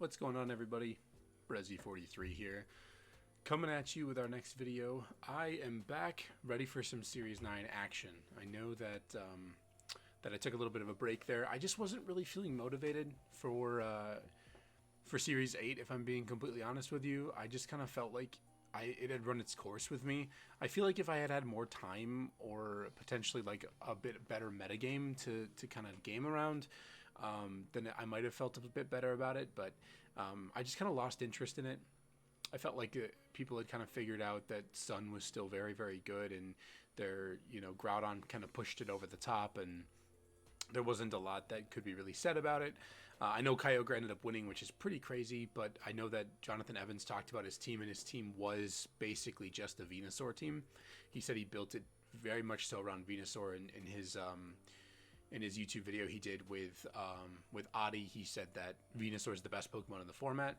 What's going on, everybody? Brezzy43 here, coming at you with our next video. I am back, ready for some Series 9 action. I know that I took a little bit of a break there. I just wasn't really feeling motivated for Series 8, if I'm being completely honest with you. I just kind of felt like it had run its course with me. I feel like if I had had more time or potentially like a bit better metagame to kind of game around, then I might have felt a bit better about it, but I just kind of lost interest in it. I felt like people had kind of figured out that Sun was still very, very good, and Groudon kind of pushed it over the top, and there wasn't a lot that could be really said about it. I know Kyogre ended up winning, which is pretty crazy, but I know that Jonathan Evans talked about his team, and his team was basically just a Venusaur team. He said he built it very much so around Venusaur. In his YouTube video he did with Adi, he said that Venusaur is the best Pokemon in the format,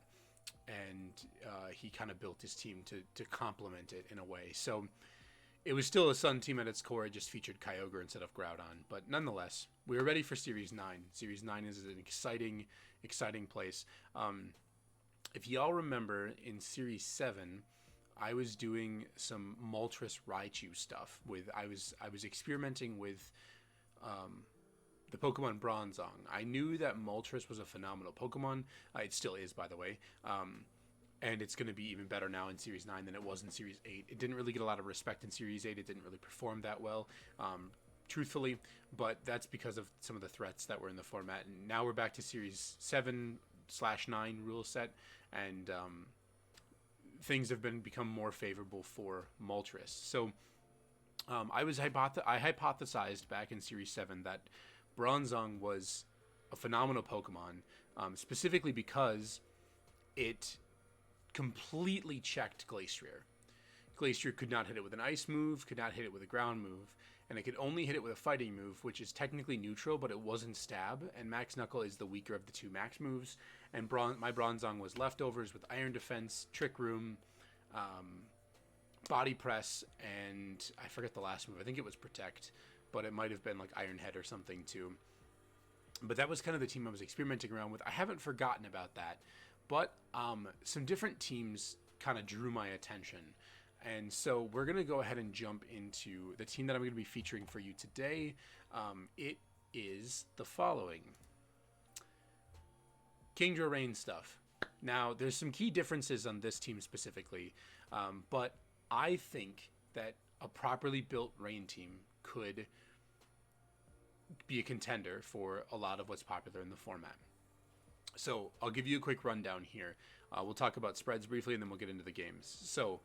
and he kind of built his team to complement it in a way. So it was still a Sun team at its core. It just featured Kyogre instead of Groudon. But nonetheless, we were ready for Series 9. Series 9 is an exciting place. If y'all remember, in Series 7, I was doing some Moltres Raichu stuff. I was experimenting with the Pokemon Bronzong. I knew that Moltres was a phenomenal Pokemon. It still is, by the way. And it's going to be even better now in Series 9 than it was in Series 8. It didn't really get a lot of respect in Series 8. It didn't really perform that well, truthfully. But that's because of some of the threats that were in the format. And now we're back to Series 7/9 rule set. And things have become more favorable for Moltres. So I hypothesized back in Series 7 that Bronzong was a phenomenal Pokemon, specifically because it completely checked Glastrier. Glastrier could not hit it with an ice move, could not hit it with a ground move, and it could only hit it with a fighting move, which is technically neutral, but it wasn't stab, and Max Knuckle is the weaker of the two max moves, and my Bronzong was leftovers with Iron Defense, Trick Room, Body Press, and I forget the last move. I think it was Protect, but it might have been like Iron Head or something too. But that was kind of the team I was experimenting around with. I haven't forgotten about that. But some different teams kind of drew my attention. And so we're going to go ahead and jump into the team that I'm going to be featuring for you today. It is the following. Kingdra Rain stuff. Now, there's some key differences on this team specifically. But I think that a properly built Rain team could be a contender for a lot of what's popular in the format. So I'll give you a quick rundown here. We'll talk about spreads briefly, and then we'll get into the games. So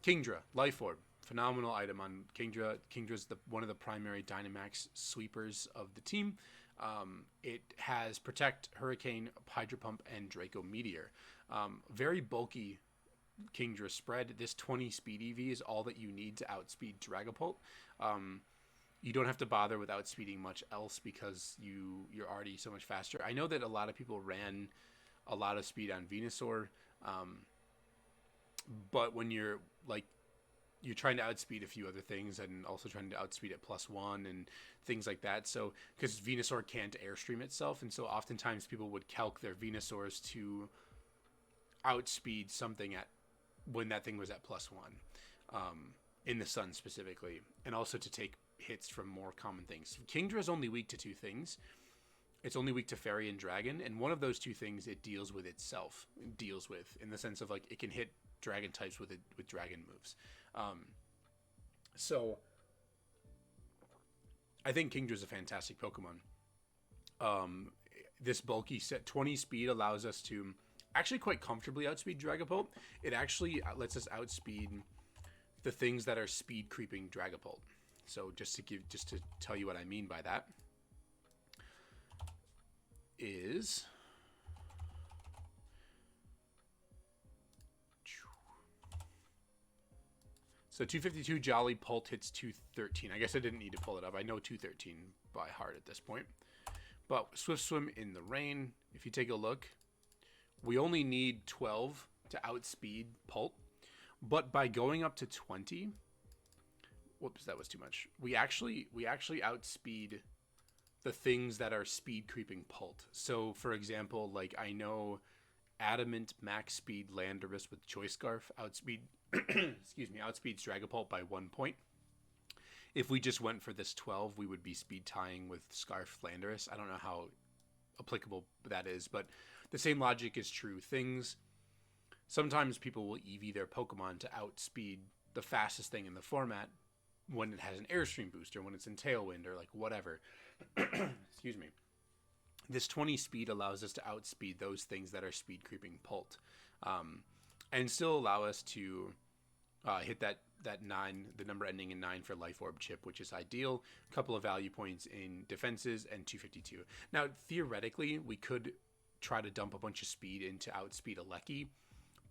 Kingdra, Life Orb, phenomenal item on Kingdra. Kingdra's one of the primary Dynamax sweepers of the team. It has Protect, Hurricane, Hydro Pump, and Draco Meteor. Very bulky Kingdra spread. This 20 speed EV is all that you need to outspeed Dragapult. You don't have to bother with outspeeding much else because you're already so much faster. I know that a lot of people ran a lot of speed on Venusaur, but when you're trying to outspeed a few other things and also trying to outspeed at +1 and things like that. So because Venusaur can't airstream itself, and so oftentimes people would calc their Venusaurs to outspeed something when that thing was at +1, in the Sun specifically, and also to take hits from more common things. Kingdra is only weak to two things. It's only weak to Fairy and Dragon, and one of those two things it deals with itself. It deals with in the sense of like it can hit Dragon types with Dragon moves. So I think Kingdra is a fantastic Pokemon. This bulky set 20 speed allows us to actually quite comfortably outspeed Dragapult. It actually lets us outspeed the things that are speed creeping Dragapult. So just to tell you what I mean by that is so 252 Jolly Pult hits 213. I guess I didn't need to pull it up. I know 213 by heart at this point. But Swift Swim in the rain, if you take a look, we only need 12 to outspeed Pult. But by going up to 20, whoops, that was too much. We actually outspeed the things that are speed creeping Pult. So, for example, like I know Adamant max speed Landorus with Choice Scarf outspeed outspeeds Dragapult by 1 point. If we just went for this 12, we would be speed tying with Scarf Landorus. I don't know how applicable that is, but the same logic is true. Sometimes people will EV their Pokemon to outspeed the fastest thing in the format when it has an Airstream boost or when it's in Tailwind or like whatever. Excuse me. This 20 speed allows us to outspeed those things that are speed creeping Pult, and still allow us to hit that 9, the number ending in 9 for Life Orb Chip, which is ideal. A couple of value points in defenses and 252. Now, theoretically, we could try to dump a bunch of speed into outspeed Alecki,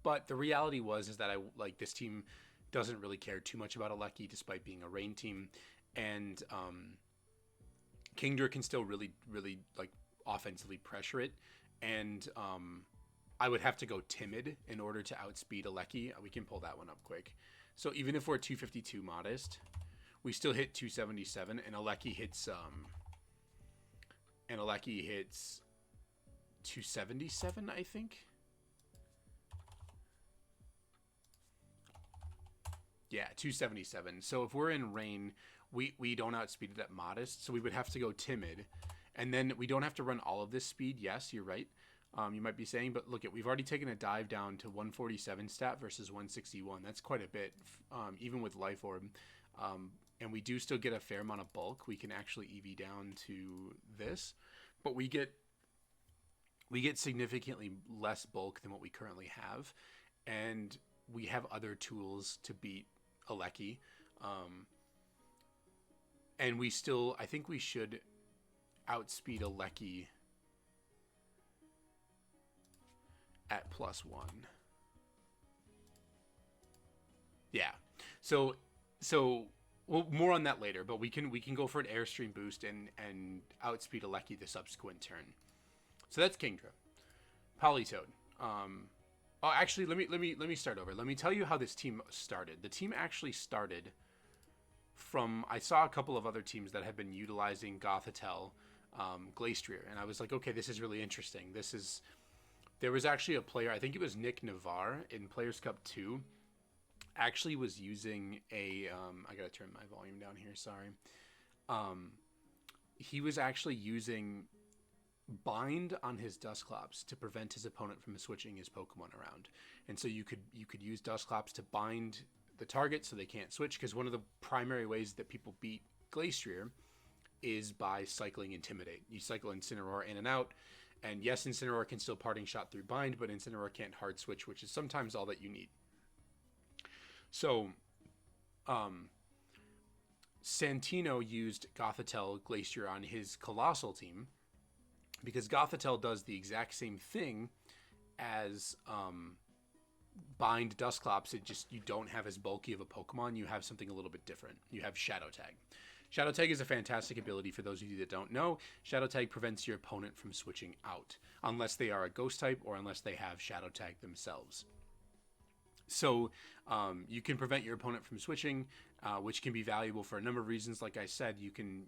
but the reality is that this team doesn't really care too much about Alecki, despite being a rain team, and Kingdra can still really, really like offensively pressure it, and I would have to go Timid in order to outspeed Alecki. We can pull that one up quick. So even if we're 252 modest, we still hit 277, and Alecki hits 277, I think. Yeah, 277. So if we're in rain, we don't outspeed it at modest, so we would have to go Timid. And then we don't have to run all of this speed. Yes, you're right. You might be saying, but look, we've already taken a dive down to 147 stat versus 161. That's quite a bit, even with Life Orb. And we do still get a fair amount of bulk. We can actually EV down to this, but we get significantly less bulk than what we currently have, and we have other tools to beat Alecki. And I think we should outspeed Alecki at +1. Yeah. So well, more on that later, but we can go for an Airstream boost and outspeed Alecki the subsequent turn. So that's Kingdra. Politoed. Actually, let me start over. Let me tell you how this team started. The team actually started from, I saw a couple of other teams that had been utilizing Gothitelle, Glastrier, and I was like, okay, this is really interesting. There was actually a player, I think it was Nick Navarre in Players Cup 2, actually was using I gotta turn my volume down here, sorry. He was actually using Bind on his Dusclops to prevent his opponent from switching his Pokemon around. And so you could use Dusclops to bind the target so they can't switch, because one of the primary ways that people beat Glastrier is by cycling Intimidate. You cycle Incineroar in and out, and yes, Incineroar can still Parting Shot through Bind, but Incineroar can't hard switch, which is sometimes all that you need. So, Santino used Gothitelle Glastrier on his Colossal team, because Gothitelle does the exact same thing as Bind Dusclops. You don't have as bulky of a Pokemon. You have something a little bit different. You have Shadow Tag. Shadow Tag is a fantastic ability for those of you that don't know. Shadow Tag prevents your opponent from switching out, unless they are a Ghost type or unless they have Shadow Tag themselves. So you can prevent your opponent from switching, which can be valuable for a number of reasons. Like I said, you can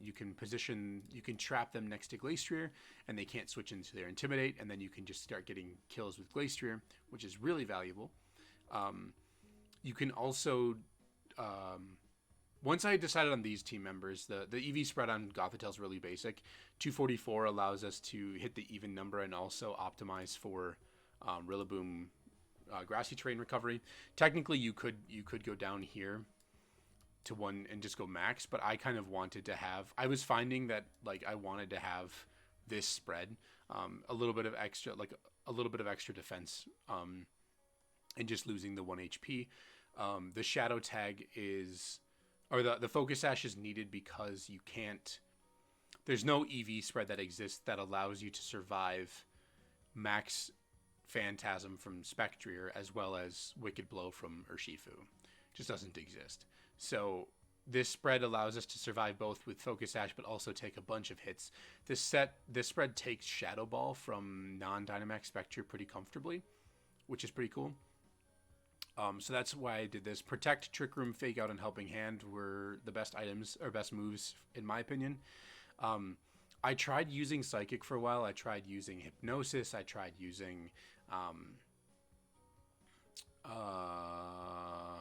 trap them next to Glastrier, and they can't switch into their Intimidate, and then you can just start getting kills with Glastrier, which is really valuable. You can also, once I decided on these team members, the EV spread on Gothitelle is really basic. 244 allows us to hit the even number and also optimize for Rillaboom grassy terrain recovery. Technically, you could go down here to 1 and just go max, but I kind of wanted to have, I was finding that I wanted to have this spread, a little bit of extra defense, and just losing the 1 HP. The Shadow Tag the Focus Sash is needed because there's no EV spread that exists that allows you to survive max Phantasm from Spectrier as well as Wicked Blow from Urshifu. Just doesn't exist. So this spread allows us to survive both with Focus Sash but also take a bunch of hits. This spread takes Shadow Ball from non-Dynamax Spectrier pretty comfortably, which is pretty cool. So that's why I did this. Protect, Trick Room, Fake Out, and Helping Hand were the best items or best moves in my opinion. I tried using Psychic for a while. I tried using Hypnosis. I tried using um, I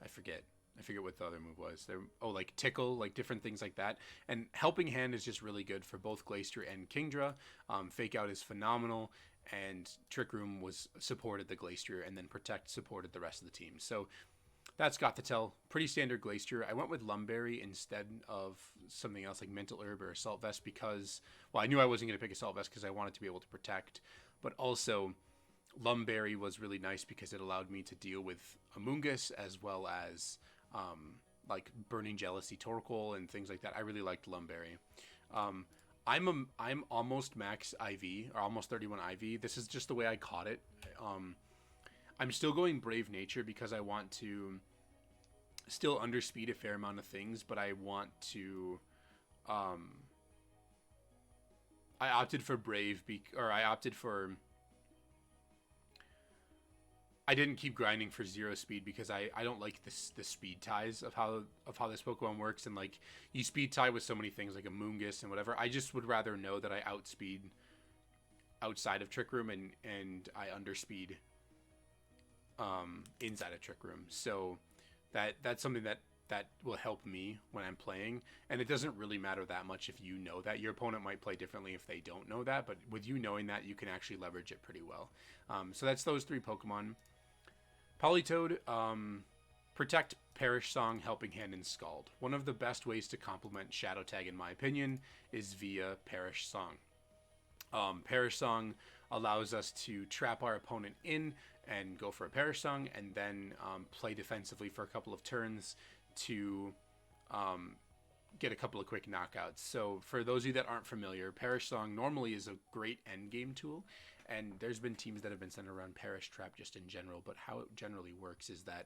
forget. I forget what the other move was. There, oh, like Tickle, like different things like that. And Helping Hand is just really good for both Glacier and Kingdra. Fake Out is phenomenal, and Trick Room was supported the Glacier, and then Protect supported the rest of the team. So that's Gothitelle. Pretty standard Glacier. I went with Lumberry instead of something else like Mental Herb or Assault Vest because, well, I knew I wasn't going to pick Assault Vest because I wanted to be able to protect, but also Lumberry was really nice because it allowed me to deal with Amoonguss as well as like Burning Jealousy, Torkoal, and things like that. I really liked Lumberry. I'm almost max IV or almost 31 IV. This is just the way I caught it. I'm still going Brave Nature because I want to still underspeed a fair amount of things, but I want to. I opted for Brave, or I opted for. I didn't keep grinding for 0 speed because I don't like the speed ties of how this Pokemon works, and like you speed tie with so many things like Amoonguss and whatever. I just would rather know that I outspeed outside of Trick Room and I underspeed inside of Trick Room. So that's something that will help me when I'm playing, and it doesn't really matter that much if you know that. Your opponent might play differently if they don't know that, but with you knowing that, you can actually leverage it pretty well. So that's those 3 Pokemon. Politoed, Protect, Perish Song, Helping Hand, and Scald. One of the best ways to complement Shadow Tag, in my opinion, is via Perish Song. Perish Song allows us to trap our opponent in and go for a Perish Song, and then play defensively for a couple of turns to get a couple of quick knockouts. So for those of you that aren't familiar, Perish Song normally is a great endgame tool, and there's been teams that have been sent around Perish Trap just in general, but how it generally works is that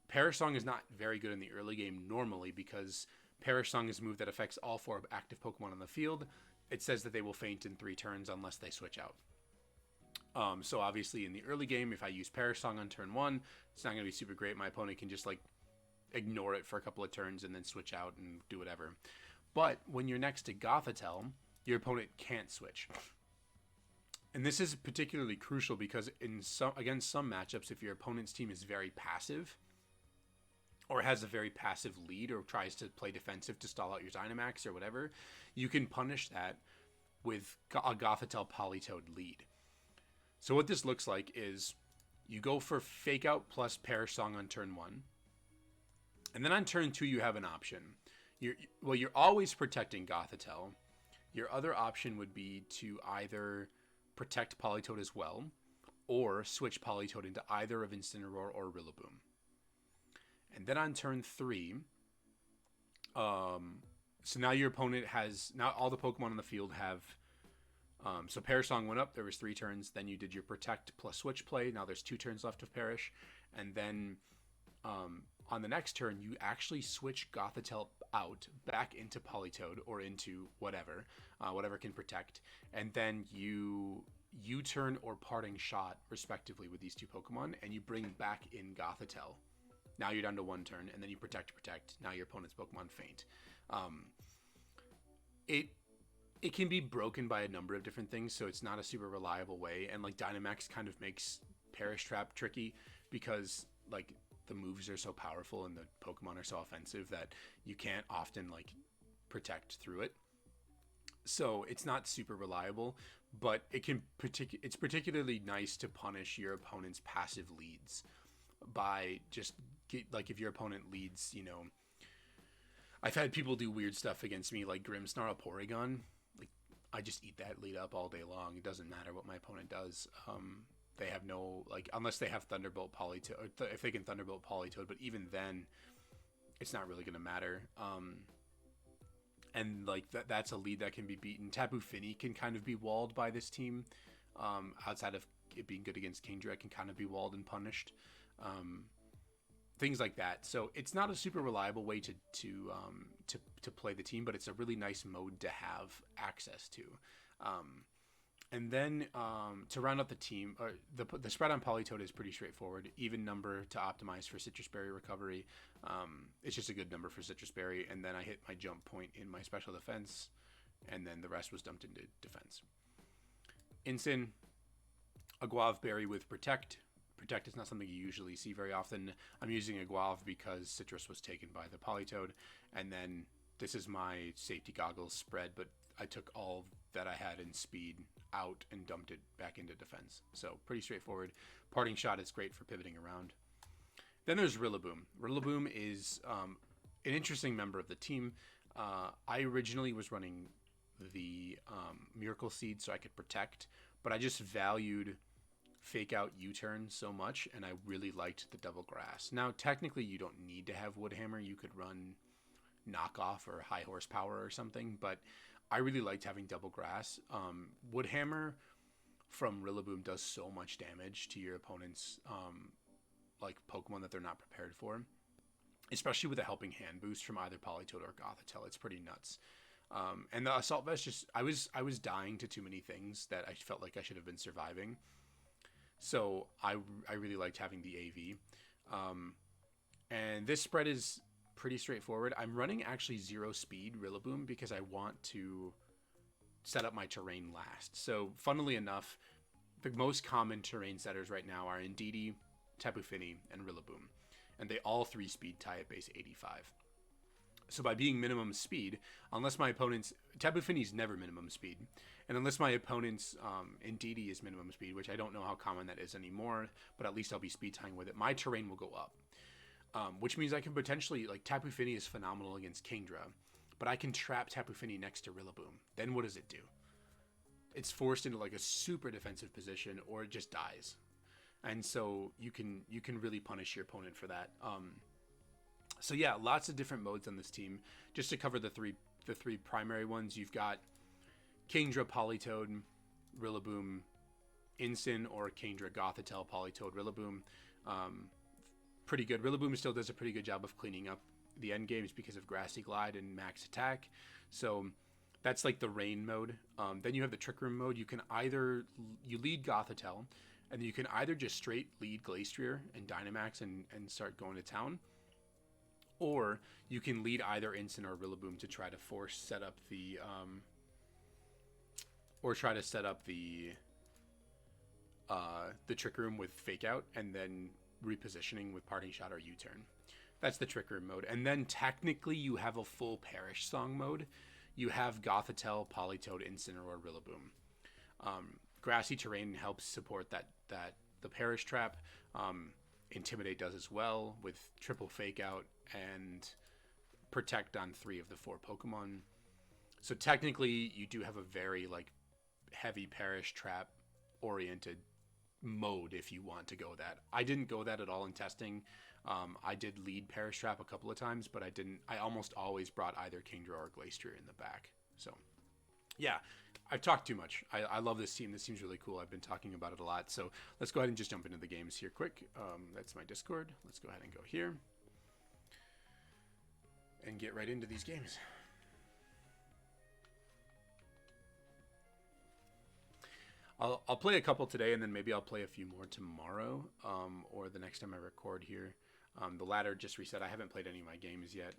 Perish Song is not very good in the early game normally because Perish Song is a move that affects all 4 active Pokemon on the field. It says that they will faint in 3 turns unless they switch out. So obviously in the early game, if I use Perish Song on turn 1, it's not going to be super great. My opponent can just like ignore it for a couple of turns and then switch out and do whatever. But when you're next to Gothitelle, your opponent can't switch. And this is particularly crucial because against some matchups, if your opponent's team is very passive or has a very passive lead or tries to play defensive to stall out your Dynamax or whatever, you can punish that with a Gothitelle Politoed lead. So what this looks like is you go for Fake Out plus Perish Song on turn 1. And then on turn 2, you have an option. You're always protecting Gothitelle. Your other option would be to either protect Politoed as well, or switch Politoed into either of Incineroar or Rillaboom. And then on turn 3, so now your opponent has, now all the Pokemon on the field have, so Perish Song went up, there was 3 turns, then you did your Protect plus Switch play, now there's 2 turns left of Perish, and then on the next turn, you actually switch Gothitelle out back into Politoed or into whatever can protect, and then you U-turn or Parting Shot respectively with these 2 Pokemon, and you bring back in Gothitelle. Now you're down to 1 turn, and then you protect. Now your opponent's Pokemon faint. It can be broken by a number of different things, so it's not a super reliable way. And like Dynamax kind of makes Perish Trap tricky because like the moves are so powerful and the Pokemon are so offensive that you can't often like protect through it. So it's not super reliable, but it's particularly nice to punish your opponent's passive leads by just like if your opponent leads, you know, I've had people do weird stuff against me like Grimmsnarl Porygon. Like I just eat that lead up all day long. It doesn't matter what my opponent does. They have no, like, unless they have Thunderbolt Politoed, or if they can Thunderbolt Politoed, but even then, it's not really going to matter. And, like, that's a lead that can be beaten. Tapu Fini can kind of be walled by this team. Outside of it being good against Kingdra, it can kind of be walled and punished. Things like that. So, it's not a super reliable way to play the team, but it's a really nice mode to have access to. And then to round out the team, the spread on Politoed is pretty straightforward. Even number to optimize for Citrus Berry recovery. It's just a good number for Citrus Berry. And then I hit my jump point in my special defense. And then the rest was dumped into defense. Incin, a Guave Berry with Protect. Protect is not something you usually see very often. I'm using a Guave because Citrus was taken by the Politoed. And then this is my safety goggles spread, but I took all that I had in speed out and dumped it back into defense. So pretty straightforward. Parting Shot is great for pivoting around. Then there's Rillaboom. Rillaboom is an interesting member of the team. I originally was running the Miracle Seed so I could protect, but I just valued Fake Out U-Turn so much, and I really liked the Double Grass. Now, technically, you don't need to have Woodhammer. You could run Knockoff or High Horsepower or something, but I really liked having Double Grass. Woodhammer from Rillaboom does so much damage to your opponent's like Pokemon that they're not prepared for, especially with a Helping Hand boost from either Politoed or Gothitelle. It's pretty nuts. And the Assault Vest just I was dying to too many things that I felt like I should have been surviving. So I really liked having the AV. And this spread is pretty straightforward. I'm running actually 0 speed Rillaboom because I want to set up my terrain last. So funnily enough, the most common terrain setters right now are Indeedee, Tapu Fini, and Rillaboom. And they all 3 speed tie at base 85. So by being minimum speed, unless my opponent's Tapu Fini is never minimum speed, and unless my opponent's Indeedee is minimum speed, which I don't know how common that is anymore, but at least I'll be speed tying with it, my terrain will go up. Which means I can potentially, like, Tapu Fini is phenomenal against Kingdra, but I can trap Tapu Fini next to Rillaboom. Then what does it do? It's forced into like a super defensive position, or it just dies. And so you can really punish your opponent for that. So yeah, lots of different modes on this team. Just to cover the three primary ones, you've got Kingdra, Politoed, Rillaboom, Incin, or Kingdra, Gothitelle, Politoed, Rillaboom. Pretty good. Rillaboom still does a pretty good job of cleaning up the end games because of Grassy Glide and Max Attack. So that's like the rain mode. Then you have the Trick Room mode. You can either lead Gothitelle, and you can either just straight lead Glastrier and Dynamax and start going to town, or you can lead either Incin or Rillaboom to try to set up the Trick Room with Fake Out, and then repositioning with Parting Shot or U-Turn. That's the Trick Room mode. And then technically you have a full Perish Song mode. You have Gothitelle, Politoed, Incin, or Rillaboom. Grassy terrain helps support the Perish Trap. Intimidate does as well with triple Fake Out and Protect on 3 of the 4 Pokemon. So technically you do have a very like heavy Perish Trap oriented mode if you want to go that. I didn't go that at all in testing. I did lead Perish Trap a couple of times, but I almost always brought either Kingdra or Glastrier in the back. So yeah, I've talked too much. I love this team. This team's really cool. I've been talking about it a lot. So let's go ahead and just jump into the games here quick. That's my Discord. Let's go ahead and go here and get right into these games. I'll play a couple today, and then maybe I'll play a few more tomorrow, or the next time I record here. The ladder just reset. I haven't played any of my games yet,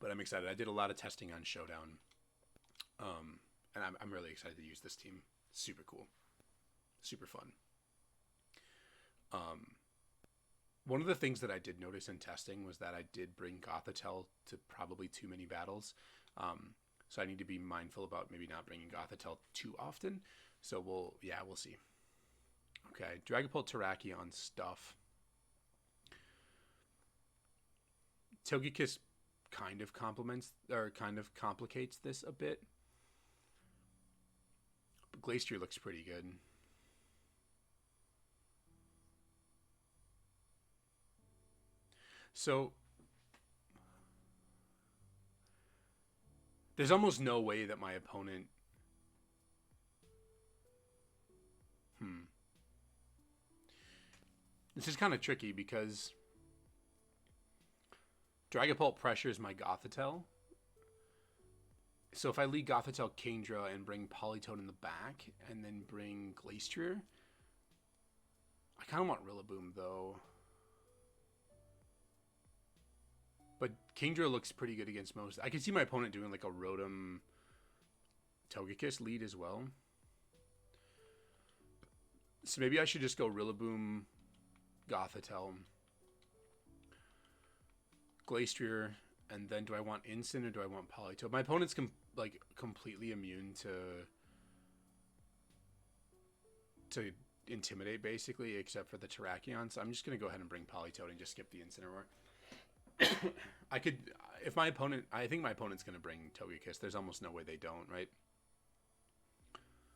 but I'm excited. I did a lot of testing on Showdown, and I'm really excited to use this team. Super cool, super fun. One of the things that I did notice in testing was that I did bring Gothitelle to probably too many battles. So I need to be mindful about maybe not bringing Gothitelle too often. So we'll see. Okay, Dragapult Terrakion stuff. Togekiss kind of complicates this a bit. But Glastrier looks pretty good. So there's almost no way that my opponent... This is kind of tricky because Dragapult pressures my Gothitelle, So if I lead Gothitelle Kingdra and bring Politoed in the back, and then bring Glastrier, I kind of want Rillaboom though. But Kingdra looks pretty good against most. I can see my opponent doing like a Rotom Togekiss lead as well. So maybe I should just go Rillaboom, Gothitelle, Glastrier, and then do I want Instant or do I want Politoed? My opponent's completely immune to Intimidate basically, except for the Terrakion. So I'm just gonna go ahead and bring Politoed and just skip the Instant Roar. I could, if my opponent, I think my opponent's gonna bring Togekiss. There's almost no way they don't, right?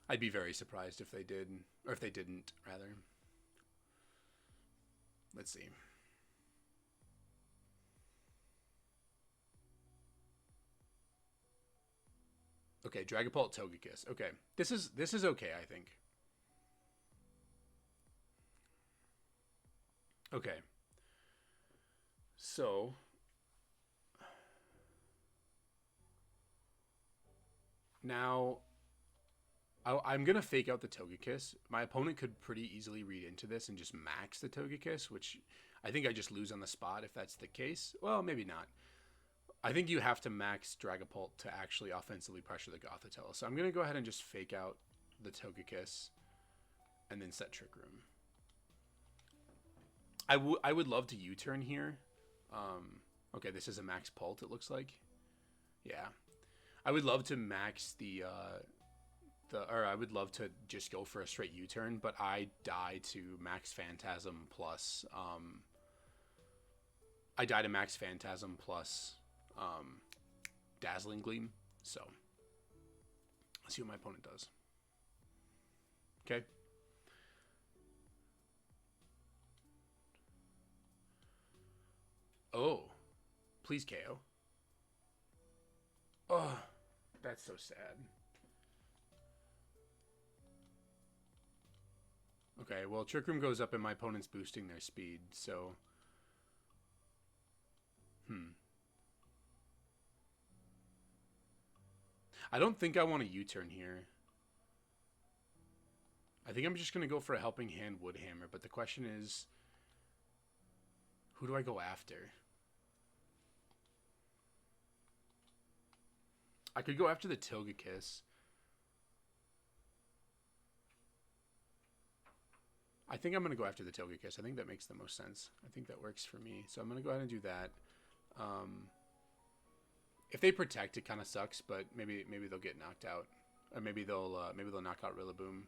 I'd be very surprised if they did, or if they didn't, rather. Let's see. Okay, Dragapult, Togekiss. Okay, this is okay, I think. Okay. So now I'm going to fake out the Togekiss. My opponent could pretty easily read into this and just max the Togekiss, which I think I just lose on the spot if that's the case. Well, maybe not. I think you have to max Dragapult to actually offensively pressure the Gothitelle. So I'm going to go ahead and just fake out the Togekiss and then set Trick Room. I would love to U-turn here. Okay, this is a max Pult, it looks like. Yeah. I would love to max or I would love to just go for a straight U-turn, but I die to Max Phantasm plus Dazzling Gleam. So let's see what my opponent does. Okay. Oh, please KO. Oh, that's so sad. Okay, well, Trick Room goes up and my opponent's boosting their speed, so... I don't think I want a U-turn here. I think I'm just going to go for a Helping Hand Woodhammer, but the question is... who do I go after? I could go after the Togekiss. I think I'm going to go after the Togekiss. I think that makes the most sense. I think that works for me. So I'm going to go ahead and do that. If they protect, it kind of sucks, but maybe they'll get knocked out. Or maybe they'll knock out Rillaboom.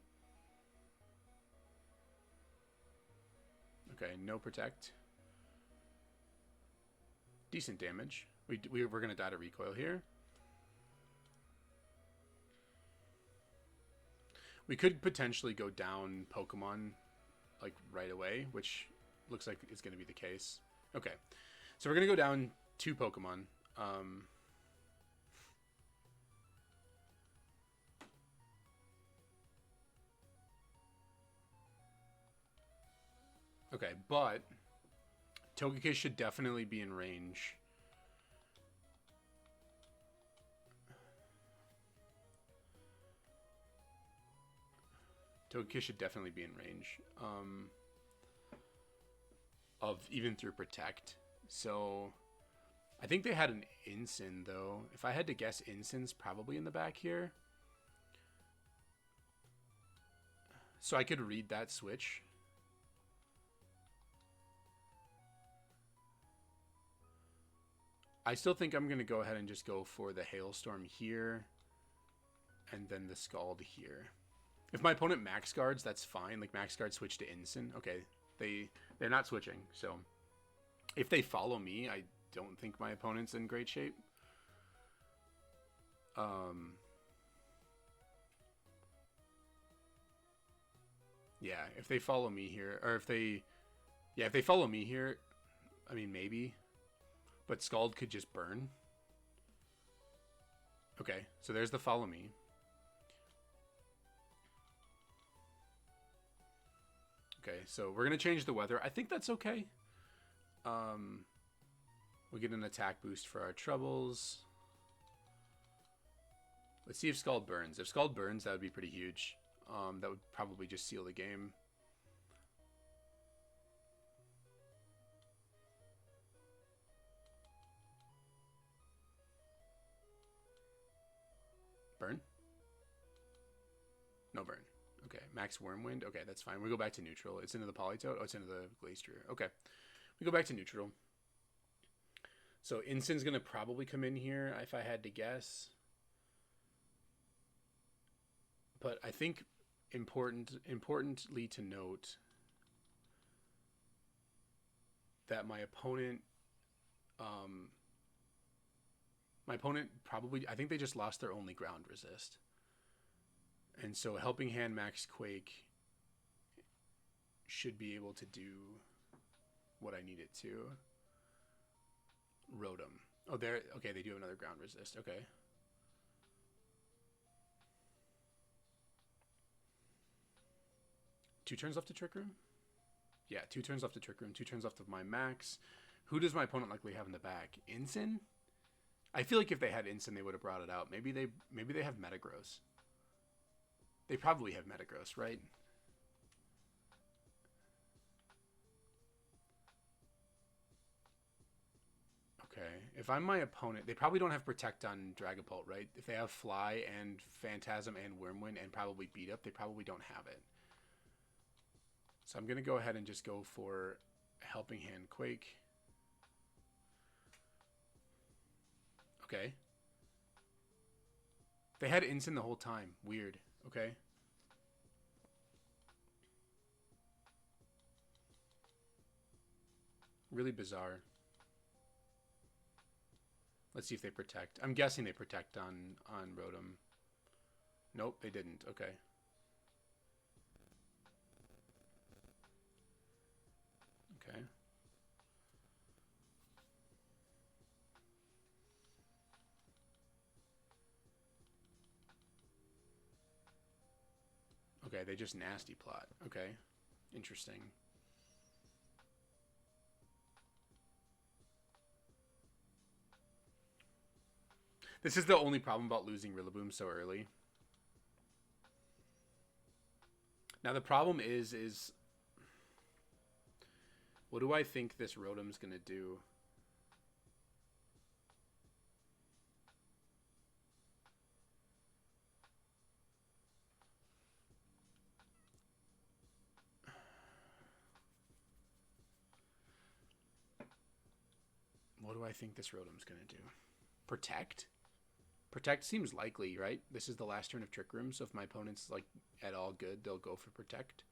Okay, no protect. Decent damage. We're going to die to recoil here. We could potentially go down Pokemon like right away, which looks like it's going to be the case. Okay, so we're going to go down 2 Pokemon. Okay, but Togekiss should definitely be in range. Togekiss should definitely be in range of even through Protect. So I think they had an Incin though. If I had to guess, Incin's probably in the back here. So I could read that switch. I still think I'm going to go ahead and just go for the Hailstorm here and then the Scald here. If my opponent max guards, that's fine. Like max guard switch to Incin. Okay, they're not switching. So if they follow me, I don't think my opponent's in great shape. Yeah, if they follow me here, or if they follow me here, I mean maybe, but Scald could just burn. Okay, so there's the follow me. Okay, so we're going to change the weather. I think that's okay. We get an attack boost for our troubles. Let's see if Scald burns. If Scald burns, that would be pretty huge. That would probably just seal the game. Burn? No burn. Okay, max Wormwind. Okay, that's fine. We go back to neutral. It's into the Politoed. Oh, it's into the Glastrier. Okay, we go back to neutral. So Incin's going to probably come in here if I had to guess. But I think importantly to note that my opponent probably, I think they just lost their only ground resist. And so Helping Hand max Quake should be able to do what I need it to. Rotom. Oh, there. Okay, they do have another ground resist. Okay. Two turns left to Trick Room? Yeah, 2 turns left to Trick Room, 2 turns left of my max. Who does my opponent likely have in the back? Incin? I feel like if they had Incin, they would have brought it out. Maybe they have Metagross. They probably have Metagross, right? Okay. If I'm my opponent, they probably don't have Protect on Dragapult, right? If they have Fly and Phantasm and Wormwind and probably Beat Up, they probably don't have it. So I'm going to go ahead and just go for Helping Hand Quake. Okay. They had Incin the whole time. Weird. Okay. Really bizarre. Let's see if they protect. I'm guessing they protect on Rotom. Nope, they didn't. Okay. Okay. Okay, they just nasty plot. Okay. Interesting. This is the only problem about losing Rillaboom so early. Now the problem is what do I think this Rotom's gonna do? What do I think this Rotom's gonna do? Protect? Protect seems likely, right? This is the last turn of Trick Room, so if my opponent's like at all good, they'll go for Protect.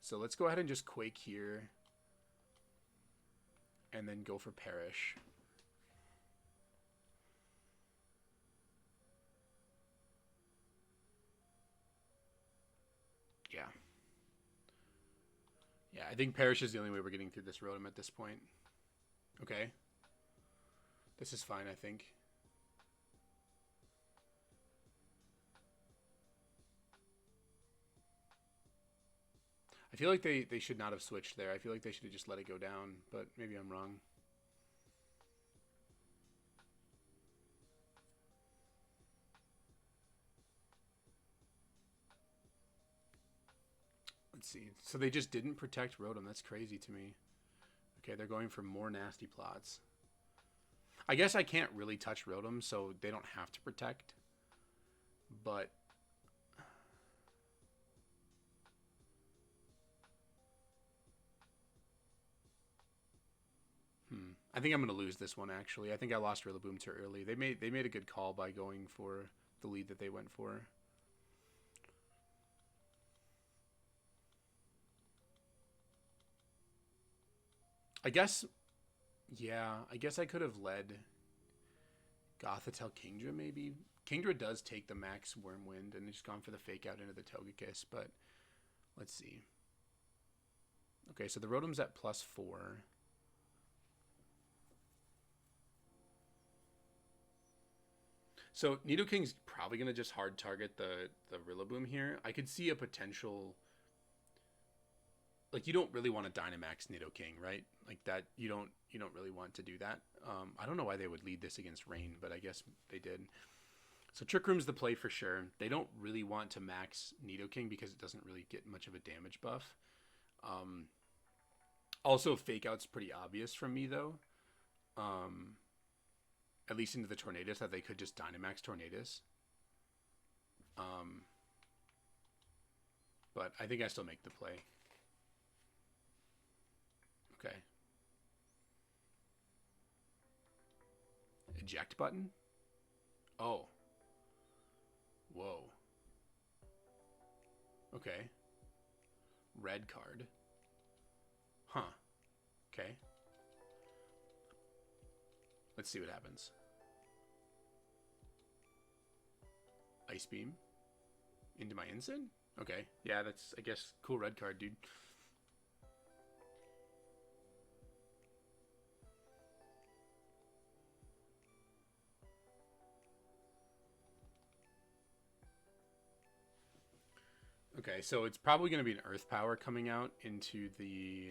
So let's go ahead and just Quake here. And then go for Perish. Yeah. Yeah, I think Perish is the only way we're getting through this Rotom at this point. Okay. This is fine, I think. I feel like they should not have switched there. I feel like they should have just let it go down, but maybe I'm wrong. Let's see. So they just didn't protect Rotom. That's crazy to me. Okay, they're going for more nasty plots. I guess I can't really touch Rotom, so they don't have to protect. But I think I'm gonna lose this one actually. I think I lost Rillaboom too early. They made a good call by going for the lead that they went for. I guess, yeah, I guess I could have led Gothitelle Kingdra maybe. Kingdra does take the max Wormwind and just gone for the fake out into the Togekiss, but let's see. Okay, so the Rotom's at +4. So Nidoking's probably going to just hard target the Rillaboom here. I could see a potential like you don't really want to Dynamax Nidoking, right? Like that you don't really want to do that. I don't know why they would lead this against Rain, but I guess they did. So Trick Room's the play for sure. They don't really want to max Nidoking because it doesn't really get much of a damage buff. Also, Fake Out's pretty obvious from me though. At least into the Tornadus, that they could just Dynamax Tornadus. But I think I still make the play. Okay. Eject button? Oh. Whoa. Okay. Red card. Huh. Okay. Let's see what happens. Ice Beam. Into my Ensign? Okay. Yeah, that's, I guess, cool red card, dude. Okay, so it's probably going to be an Earth Power coming out into the...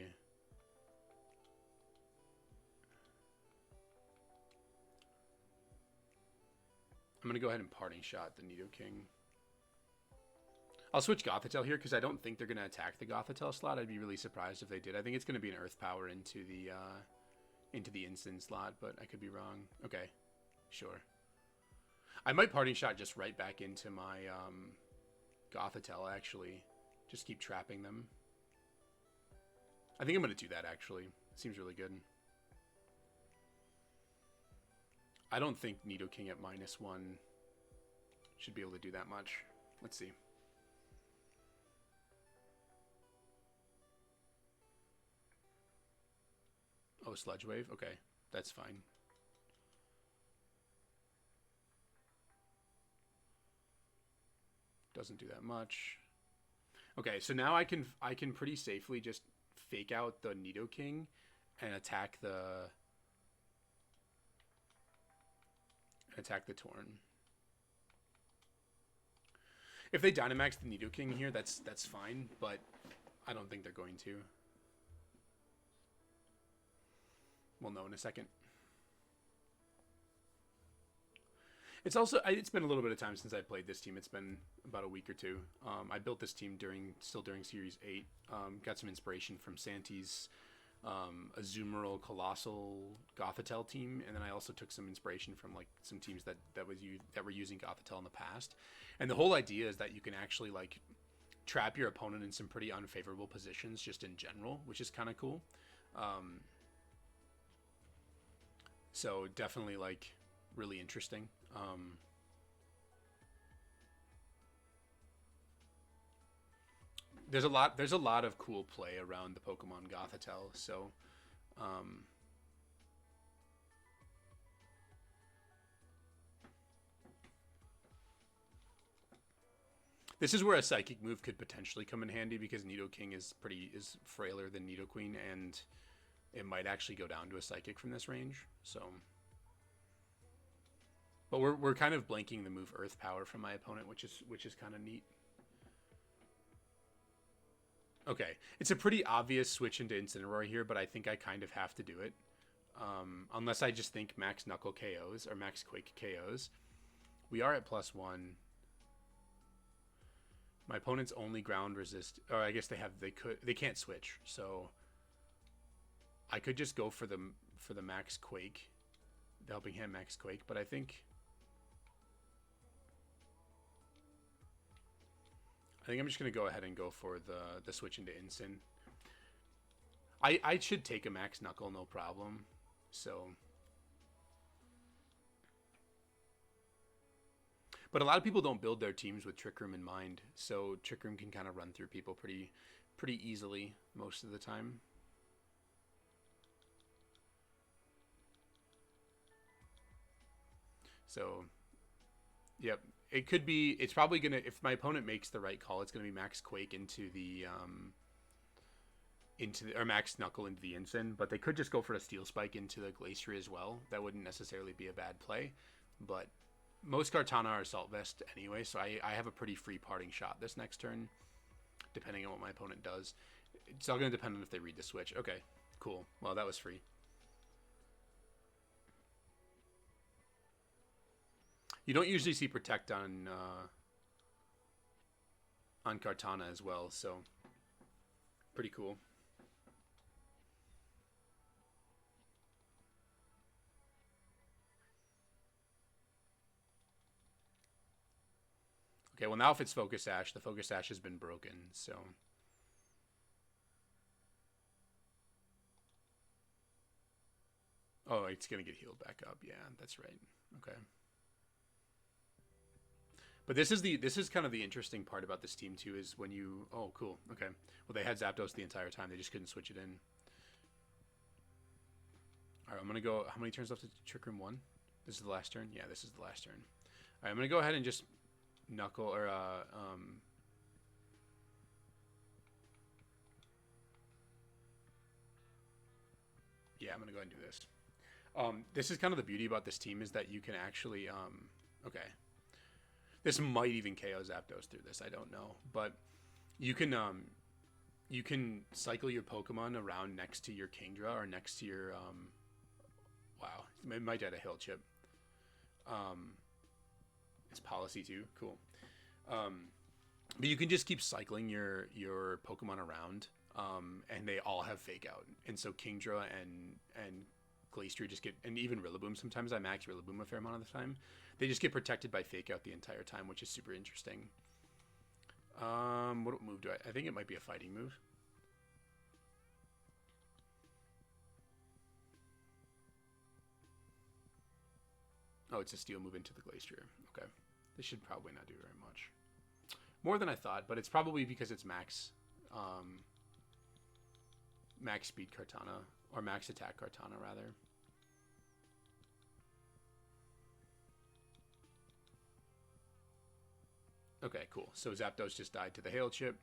I'm going to go ahead and Parting Shot the Nidoking. I'll switch Gothitelle here because I don't think they're going to attack the Gothitelle slot. I'd be really surprised if they did. I think it's going to be an Earth Power into the Instant slot, but I could be wrong. Okay, sure. I might Parting Shot just right back into my Gothitelle, actually. Just keep trapping them. I think I'm going to do that, actually. Seems really good. I don't think Nidoking at -1 should be able to do that much. Let's see. Oh, Sludge Wave? Okay, that's fine. Doesn't do that much. Okay, so now I can pretty safely just Fake Out the Nidoking and attack the Torn. If they Dynamax the Nidoking here, that's fine, but I don't think they're going to. We'll know in a second. It's been a little bit of time since I played this team. It's been about a week or two. I built this team during Series 8. Got some inspiration from Santi's Azumarill Colossal Gothitelle team, and then I also took some inspiration from like some teams that were using Gothitelle in the past. And the whole idea is that you can actually like trap your opponent in some pretty unfavorable positions just in general, which is kind of cool. So definitely like really interesting. There's a lot of cool play around the Pokemon Gothitelle, so this is where a Psychic move could potentially come in handy because Nidoking is frailer than Nidoqueen, and it might actually go down to a Psychic from this range. So, but we're kind of blanking the move Earth Power from my opponent, which is kind of neat. Okay, it's a pretty obvious switch into Incineroar here, but I think I kind of have to do it. Unless I just think Max Knuckle KOs or Max Quake KOs. We are at +1. My opponent's only ground resist, or I guess they can't switch, so I could just go for the Max Quake, the Helping Hand Max Quake, but I think I'm just going to go ahead and go for the switch into Incin. I should take a Max Knuckle, no problem. So, but a lot of people don't build their teams with Trick Room in mind, so Trick Room can kind of run through people pretty easily most of the time. So, yep. It could be, it's probably going to, if my opponent makes the right call, it's going to be Max Quake into the, or Max Knuckle into the Incin, but they could just go for a Steel Spike into the Glacier as well. That wouldn't necessarily be a bad play, but most Kartana are Assault Vest anyway, so I have a pretty free Parting Shot this next turn, depending on what my opponent does. It's all going to depend on if they read the switch. Okay, cool. Well, that was free. You don't usually see protect on Kartana as well, so pretty cool. Okay, well now if it's Focus Sash, the Focus Sash has been broken, so... Oh, it's going to get healed back up. Yeah, that's right. Okay. But this is kind of the interesting part about this team too, is when you... Oh, cool. Okay. Well, they had Zapdos the entire time. They just couldn't switch it in. All right, I'm going to go... How many turns left to Trick Room 1? This is the last turn? Yeah, this is the last turn. All right, I'm going to go ahead and just Knuckle or... Yeah, I'm going to go ahead and do this. This is kind of the beauty about this team, is that you can actually... Okay. This might even KO Zapdos through this. I don't know, but you can cycle your Pokemon around next to your Kingdra or next to your wow, it might add a Hill Chip. It's Policy too. Cool. But you can just keep cycling your Pokemon around, and they all have Fake Out, and so Kingdra and Glastrier just get, and even Rillaboom. Sometimes I max Rillaboom a fair amount of the time. They just get protected by Fake Out the entire time, which is super interesting. What move do I think it might be a fighting move. Oh, it's a steel move into the Glastrier. Okay. This should probably not do very much. More than I thought, but it's probably because it's max max speed Kartana, or max attack Kartana rather. Okay, cool. So Zapdos just died to the Hail Chip.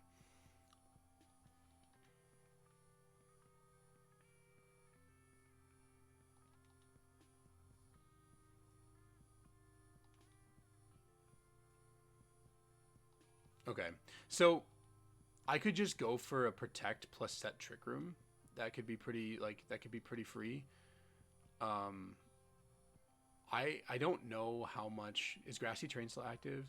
Okay, so I could just go for a Protect plus set Trick Room. That could be pretty, like, that could be pretty free. I don't know how much... Is Grassy Terrain still active?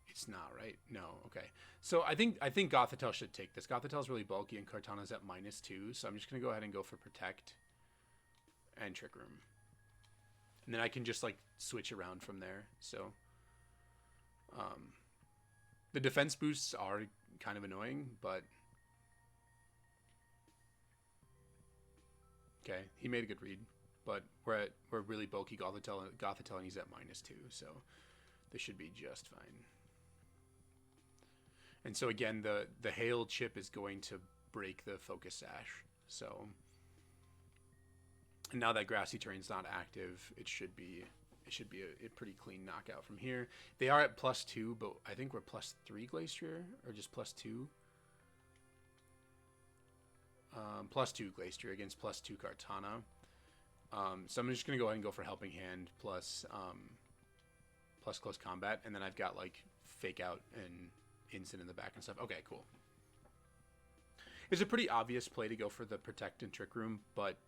It's not, right? No, okay. So I think Gothitelle should take this. Gothitelle's really bulky and Kartana's at -2, so I'm just going to go ahead and go for Protect and Trick Room. And then I can just, like, switch around from there, so... the defense boosts are kind of annoying, but... Okay, he made a good read, but we're really bulky Gothitelle, and he's at -2, so this should be just fine. And so again, the Hail Chip is going to break the Focus Sash. So and now that Grassy Terrain's not active, it should be a pretty clean knockout from here. They are at +2, but I think we're +3 Glastrier, or just +2. +2 Glastrier against +2 Kartana. So I'm just gonna go ahead and go for Helping Hand plus Close Combat, and then I've got like Fake Out and Instant in the back and stuff. Okay, cool. It's a pretty obvious play to go for the Protect and Trick Room, but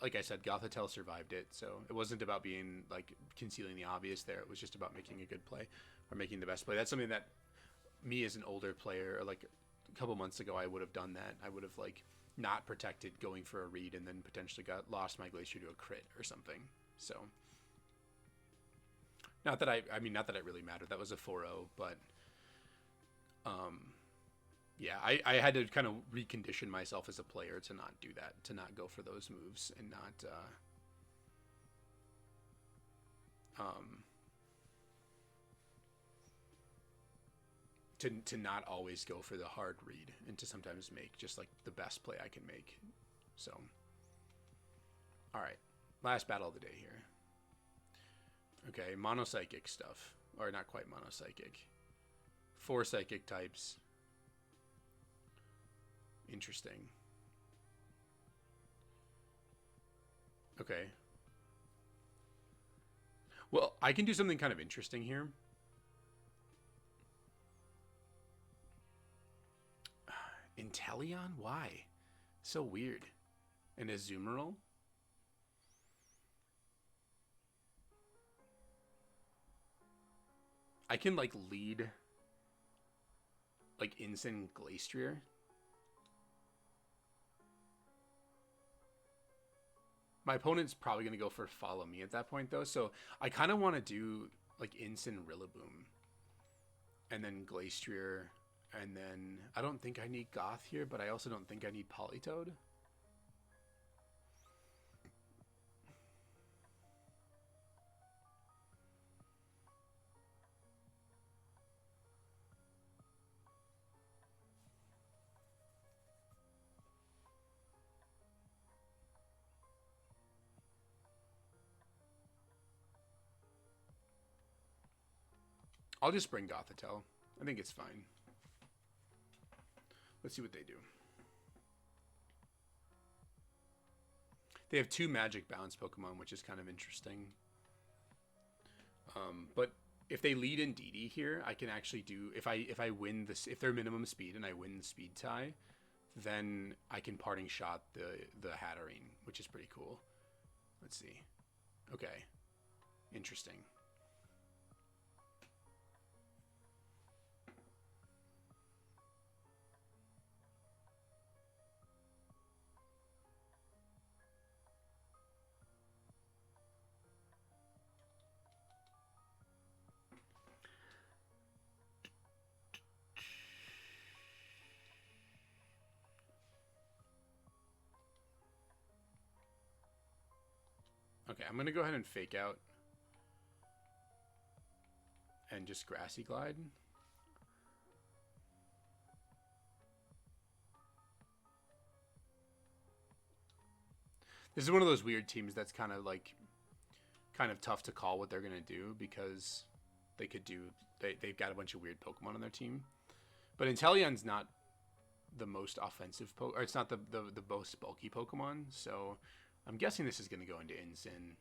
like I said, Gothitelle survived it, so it wasn't about being like concealing the obvious there. It was just about making a good play, or making the best play. That's something that me as an older player, or like a couple months ago, I would have done that. I would have like not protected, going for a read, and then potentially lost my Glacier to a crit or something. So not that not that it really mattered. That was a 4-0, but yeah, I had to kind of recondition myself as a player to not do that, to not go for those moves, and not to not always go for the hard read, and to sometimes make just like the best play I can make. So, all right, last battle of the day here. Okay, Mono-Psychic stuff, or not quite Mono-Psychic. 4 Psychic types. Interesting. Okay. Well, I can do something kind of interesting here. Inteleon? Why? So weird. An Azumarill? I can like lead like Incin Glastrier. My opponent's probably going to go for Follow Me at that point though, so I kind of want to do like Incin Rillaboom. And then Glastrier. And then I don't think I need Goth here, but I also don't think I need Politoed. I'll just bring Gothitelle. I think it's fine. Let's see what they do. They have 2 magic bounce Pokemon, which is kind of interesting. But if they lead in DD here, I can actually do if I win this, if they're minimum speed and I win the speed tie, then I can parting shot the Hatterene, which is pretty cool. Let's see. Okay, interesting. Okay, I'm going to go ahead and fake out and just Grassy Glide. This is one of those weird teams that's kind of tough to call what they're going to do because they could do, they've got a bunch of weird Pokemon on their team. But Inteleon's not the most offensive, or it's not the most bulky Pokemon, so I'm guessing this is going to go into Incin.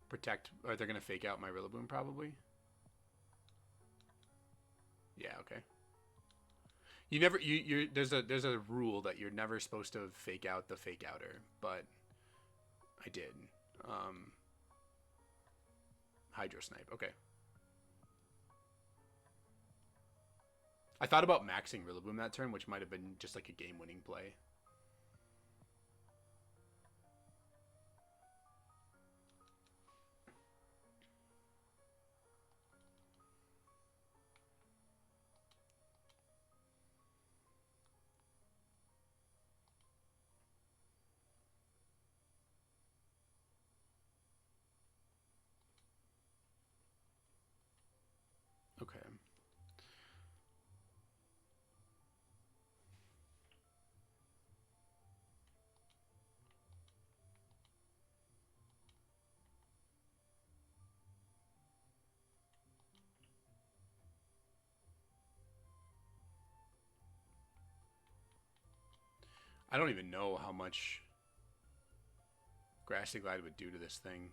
Protect, or they're going to fake out my Rillaboom probably. Yeah, okay. You never, there's a rule that you're never supposed to fake out the fake outer, but I did. Hydro Snipe, okay. I thought about maxing Rillaboom that turn, which might have been just like a game-winning play. Okay. I don't even know how much Grassy Glide would do to this thing.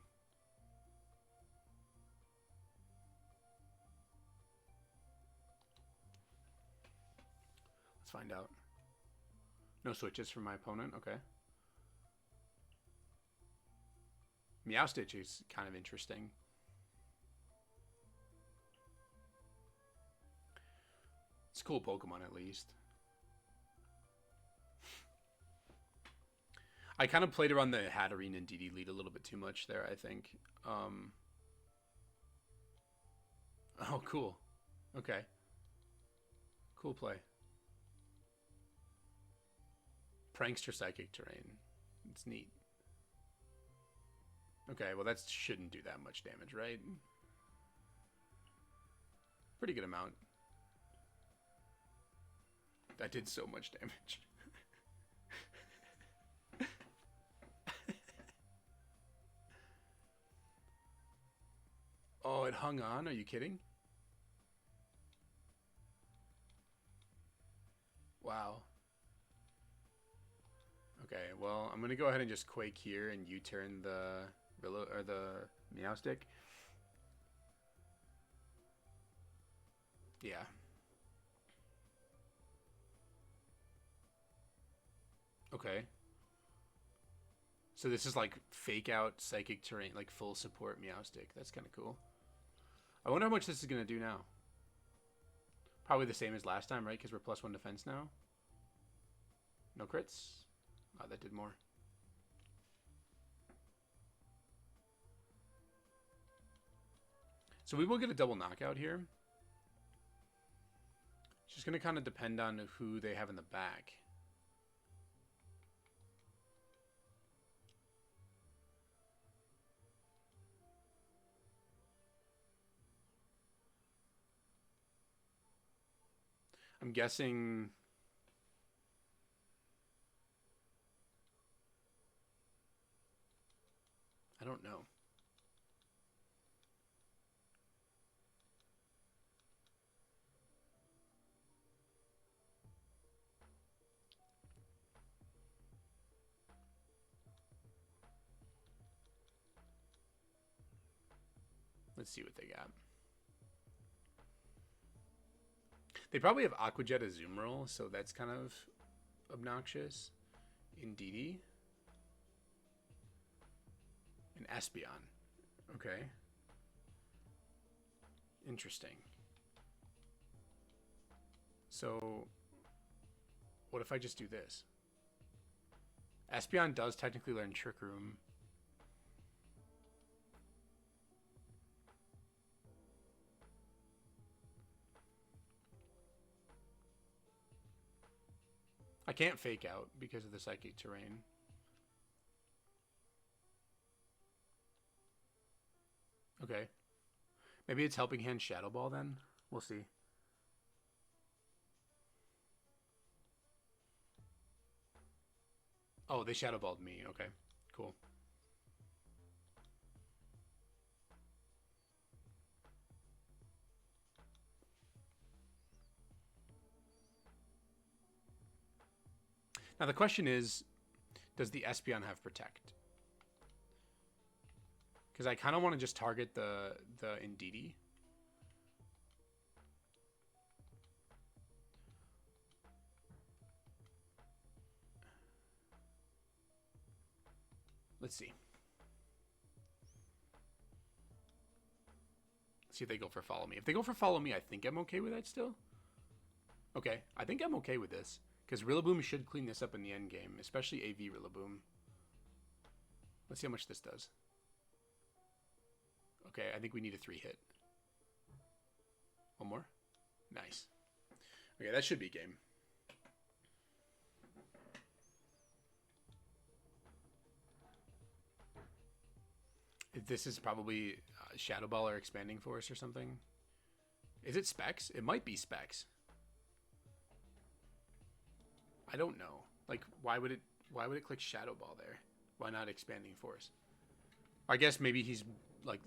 Let's find out. No switches from my opponent, okay. Meowstitch is kind of interesting. It's a cool Pokemon at least. I kind of played around the Hatterene and DD lead a little bit too much there, I think. Oh, cool. Okay. Cool play. Prankster Psychic Terrain. It's neat. Okay, well that shouldn't do that much damage, right? Pretty good amount. That did so much damage. Oh, it hung on? Are you kidding? Wow. Okay, well, I'm gonna go ahead and just Quake here and U-turn the Meowstic. Yeah. Okay. So this is like fake out psychic terrain, like full support Meowstic. That's kind of cool. I wonder how much this is going to do now. Probably the same as last time, right? Because we're +1 defense now. No crits. Oh, that did more. So we will get a double knockout here. It's just going to kind of depend on who they have in the back. I'm guessing... I don't know. Let's see what they got. They probably have Aqua Jet Azumarill, so that's kind of obnoxious. Indeedee. And Espeon. Okay. Interesting. So, what if I just do this? Espeon does technically learn Trick Room. I can't fake out because of the psychic terrain. Okay. Maybe it's Helping Hand Shadow Ball then? We'll see. Oh, they Shadow Balled me. Okay. Cool. Now the question is, does the Espeon have Protect? Because I kind of want to just target the Indeedee. Let's see. See if they go for Follow Me. If they go for Follow Me, I think I'm okay with that still. Okay, I think I'm okay with this. Because Rillaboom should clean this up in the end game, especially AV Rillaboom. Let's see how much this does. Okay, I think we need a 3-hit. One more? Nice. Okay, that should be game. This is probably Shadow Ball or Expanding Force or something. Is it Specs? It might be Specs. I don't know. Like, why would it click Shadow Ball there? Why not Expanding Force? I guess maybe he's like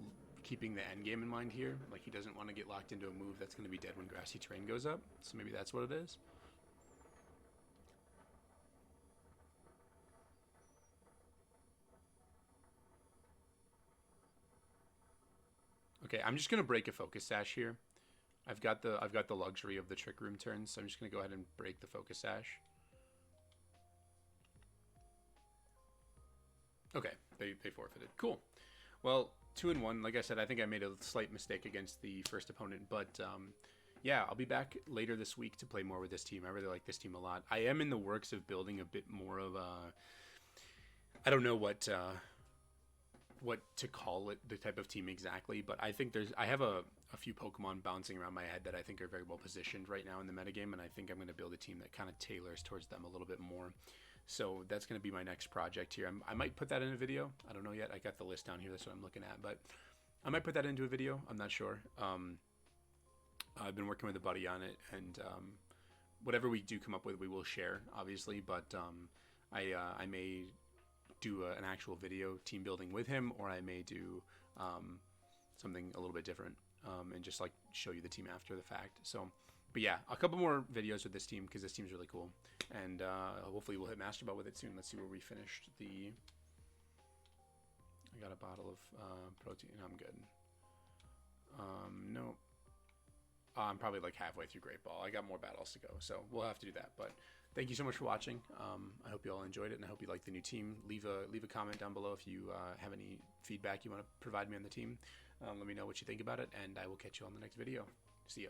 keeping the end game in mind here. Like he doesn't want to get locked into a move that's going to be dead when Grassy Terrain goes up. So maybe that's what it is. Okay, I'm just going to break a Focus Sash here. I've got the luxury of the Trick Room turns, so I'm just going to go ahead and break the Focus Sash. Okay, they forfeited. Cool. Well, 2-1. Like I said, I think I made a slight mistake against the first opponent, but yeah, I'll be back later this week to play more with this team. I really like this team a lot. I am in the works of building a bit more of a... I don't know what to call it, the type of team exactly, but I think I have a few Pokemon bouncing around my head that I think are very well positioned right now in the metagame, and I think I'm going to build a team that kind of tailors towards them a little bit more. So that's going to be my next project here. I might put that in a video. I don't know yet. I got the list down here. That's what I'm looking at. But I might put that into a video. I'm not sure. I've been working with a buddy on it. And whatever we do come up with, we will share, obviously. But I may do an actual video team building with him. Or I may do something a little bit different and just like show you the team after the fact. So... But yeah, a couple more videos with this team because this team's really cool. And hopefully we'll hit Master Ball with it soon. Let's see where we finished the... I got a bottle of protein. I'm good. No. I'm probably like halfway through Great Ball. I got more battles to go, so we'll have to do that. But thank you so much for watching. I hope you all enjoyed it, and I hope you like the new team. Leave a comment down below if you have any feedback you want to provide me on the team. Let me know what you think about it, and I will catch you on the next video. See ya.